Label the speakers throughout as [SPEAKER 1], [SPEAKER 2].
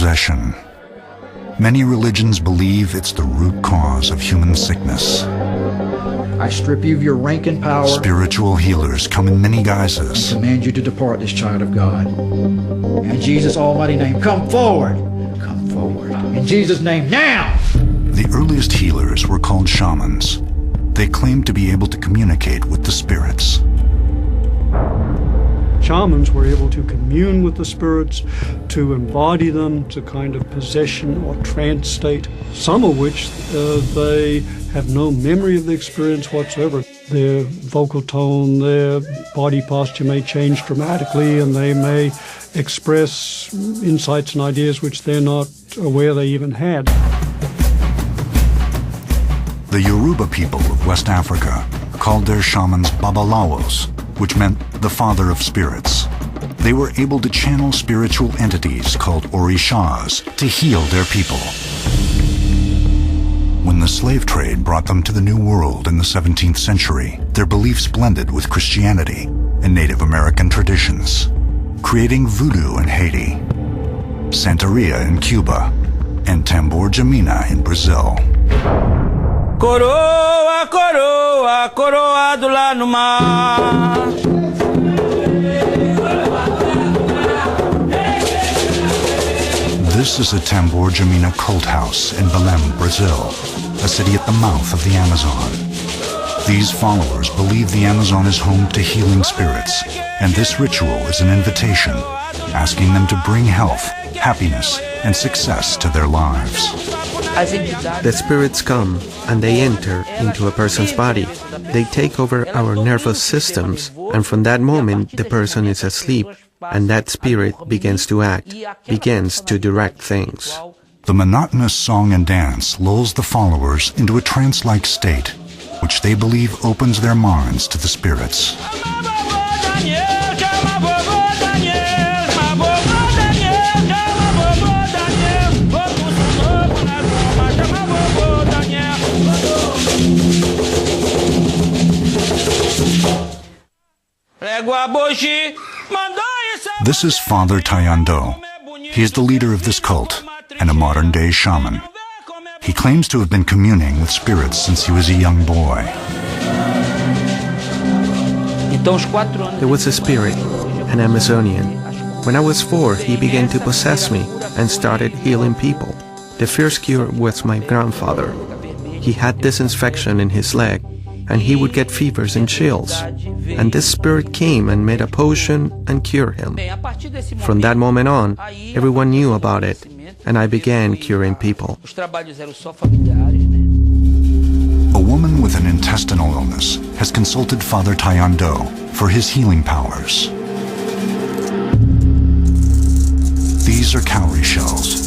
[SPEAKER 1] possession. Many religions believe it's the root cause of human sickness.
[SPEAKER 2] I strip you of your rank and power.
[SPEAKER 1] Spiritual healers come in many guises.
[SPEAKER 2] And command you to depart, this child of God. In Jesus' almighty name, come forward. Come forward. In Jesus' name, now!
[SPEAKER 1] The earliest healers were called shamans. They claimed to be able to communicate with the spirits.
[SPEAKER 3] Shamans were able to commune with the spirits, to embody them, to kind of possession or trance state, some of which they have no memory of the experience whatsoever. Their vocal tone, their body posture may change dramatically, and they may express insights and ideas which they're not aware they even had.
[SPEAKER 1] The Yoruba people of West Africa called their shamans babalawos, which meant the father of spirits. They were able to channel spiritual entities called orishas to heal their people. When the slave trade brought them to the New World in the 17th century, their beliefs blended with Christianity and Native American traditions, creating voodoo in Haiti, Santeria in Cuba, and Tambor Jamina in Brazil.
[SPEAKER 4] Coroa, coroa, coroado lá no mar.
[SPEAKER 1] This is a Tambor Jamina cult house in Belém, Brazil, a city at the mouth of the Amazon. These followers believe the Amazon is home to healing spirits, and this ritual is an invitation, asking them to bring health, happiness, and success to their lives.
[SPEAKER 5] The spirits come and they enter into a person's body. They take over our nervous systems, and from that moment the person is asleep, and that spirit begins to act, begins to direct things.
[SPEAKER 1] The monotonous song and dance lulls the followers into a trance-like state, which they believe opens their minds to the spirits. This is Father Tayando. He is the leader of this cult and a modern-day shaman. He claims to have been communing with spirits since he was a young boy.
[SPEAKER 5] There was a spirit, an Amazonian. When I was 4, he began to possess me and started healing people. The first cure was my grandfather. He had this infection in his leg, and he would get fevers and chills. And this spirit came and made a potion and cured him. From that moment on, everyone knew about it, and I began curing people.
[SPEAKER 1] A woman with an intestinal illness has consulted Father Tayando for his healing powers. These are cowrie shells.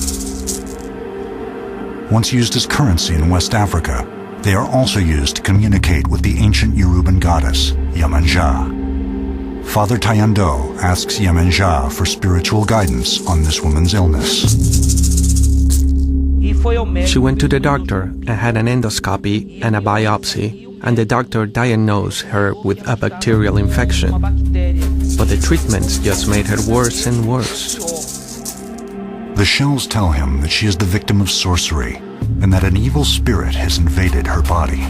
[SPEAKER 1] Once used as currency in West Africa, they are also used to communicate with the ancient Yoruban goddess, Yemanja. Father Tayando asks Yemanja for spiritual guidance on this woman's illness.
[SPEAKER 5] She went to the doctor and had an endoscopy and a biopsy, and the doctor diagnosed her with a bacterial infection. But the treatments just made her worse and worse.
[SPEAKER 1] The shells tell him that she is the victim of sorcery and that an evil spirit has invaded her body.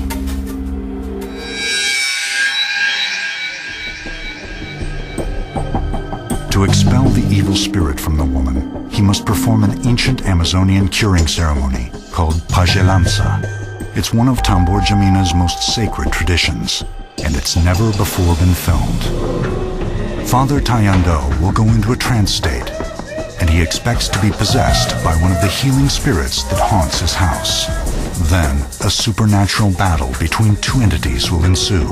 [SPEAKER 1] To expel the evil spirit from the woman, he must perform an ancient Amazonian curing ceremony called pagelança. It's one of Tambor Jamina's most sacred traditions, and it's never before been filmed. Father Tayando will go into a trance state, and he expects to be possessed by one of the healing spirits that haunts his house. Then, a supernatural battle between two entities will ensue.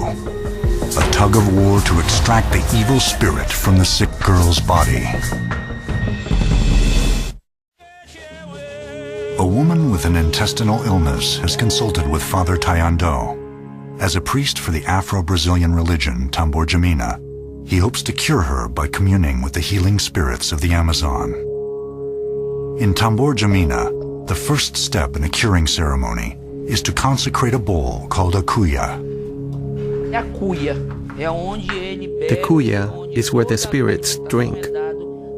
[SPEAKER 1] A tug of war to extract the evil spirit from the sick girl's body. A woman with an intestinal illness has consulted with Father Tayando. As a priest for the Afro-Brazilian religion, Tambor Jamina, he hopes to cure her by communing with the healing spirits of the Amazon. In Tambor Jamina, the first step in a curing ceremony is to consecrate a bowl called a cuya. The
[SPEAKER 5] cuya is where the spirits drink.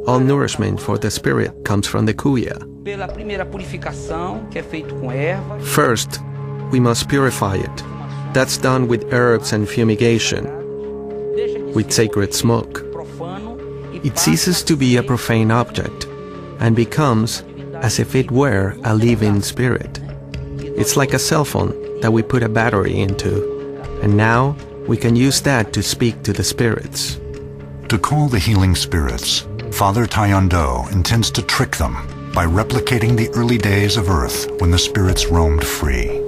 [SPEAKER 5] all nourishment for the spirit comes from the kuya.
[SPEAKER 4] Pela primeira purificação, que é feito com erva.
[SPEAKER 5] First, we must purify it. That's done with herbs and fumigation, with sacred smoke. It ceases to be a profane object and becomes as if it were a living spirit. It's like a cell phone that we put a battery into, and now we can use that to speak to the spirits.
[SPEAKER 1] To call the healing spirits, Father Tayando intends to trick them by replicating the early days of Earth when the spirits roamed free.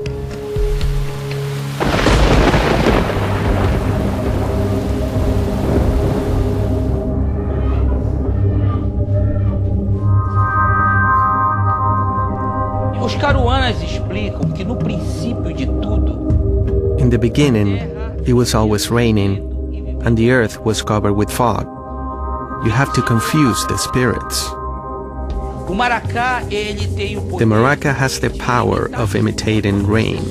[SPEAKER 4] Os Caruanas explicam que no princípio de tudo,
[SPEAKER 5] In the beginning, it was always raining, and the earth was covered with fog. You have to confuse the spirits.
[SPEAKER 4] o maracá ele tem o poder.
[SPEAKER 5] The maraca has the power of imitating rain.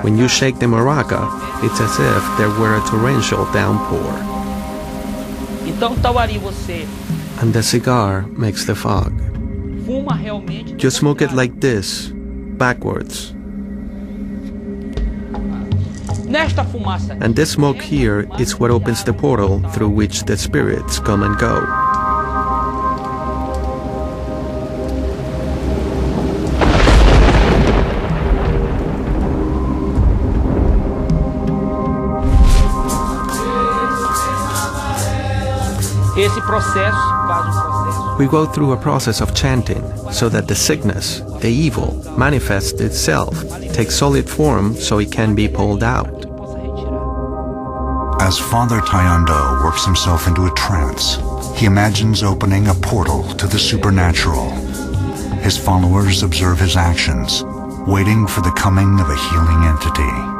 [SPEAKER 5] When you shake the maraca, it's as if there were a torrential downpour.
[SPEAKER 4] Então, Tauari, você
[SPEAKER 5] And the cigar makes the fog.
[SPEAKER 4] fuma realmente.
[SPEAKER 5] You smoke it like this, backwards.
[SPEAKER 4] Nesta fumaça.
[SPEAKER 5] And this smoke here is what opens the portal through which the spirits come and go.
[SPEAKER 4] Esse processo faz processo.
[SPEAKER 5] We go through a process of chanting so that the sickness, the evil, manifests itself, takes solid form so it can be pulled out.
[SPEAKER 4] Possa retirar.
[SPEAKER 1] As Father Tayando works himself into a trance, he imagines opening a portal to the supernatural. His followers observe his actions, waiting for the coming of a healing entity.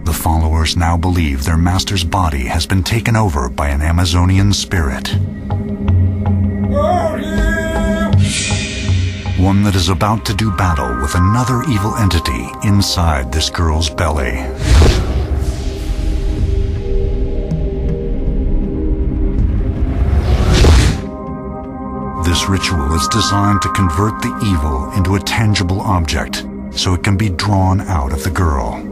[SPEAKER 1] The followers now believe their master's body has been taken over by an Amazonian spirit. One that is about to do battle with another evil entity inside this girl's belly. This ritual is designed to convert the evil into a tangible object, so it can be drawn out of the girl.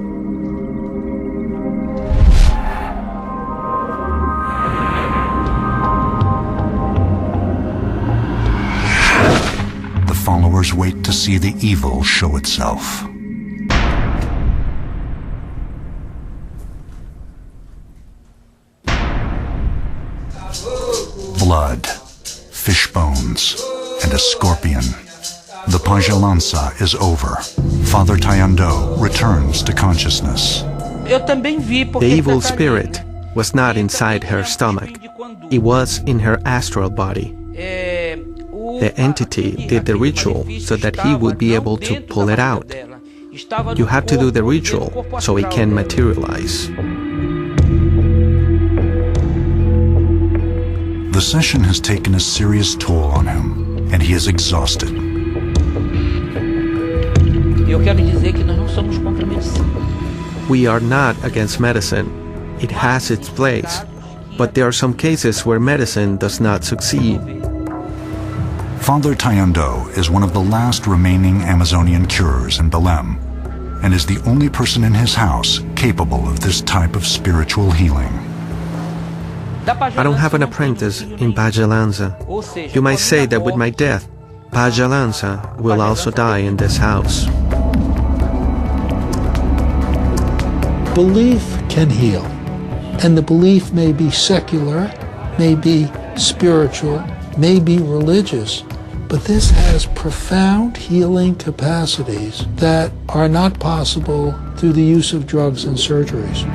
[SPEAKER 1] Followers wait to see the evil show itself. Blood, fish bones, and a scorpion. The Pajalansa is over. Father Tayando returns to consciousness.
[SPEAKER 4] Eu também vi porque
[SPEAKER 5] The evil spirit was not inside her stomach. It was in her astral body. The entity did the ritual so that he would be able to pull it out. You have to do the ritual so it can materialize.
[SPEAKER 1] The session has taken a serious toll on him, and he is exhausted.
[SPEAKER 4] Eu quero dizer que nós não somos contra a medicina.
[SPEAKER 5] We are not against medicine. It has its place. But there are some cases where medicine does not succeed.
[SPEAKER 1] Father Tayando is one of the last remaining Amazonian curers in Belém, and is the only person in his house capable of this type of spiritual healing.
[SPEAKER 5] I don't have an apprentice in Pajalanza. You might say that with my death, Pajalanza will also die in this house.
[SPEAKER 6] Belief can heal, and the belief may be secular, may be spiritual, may be religious, but this has profound healing capacities that are not possible through the use of drugs and surgeries.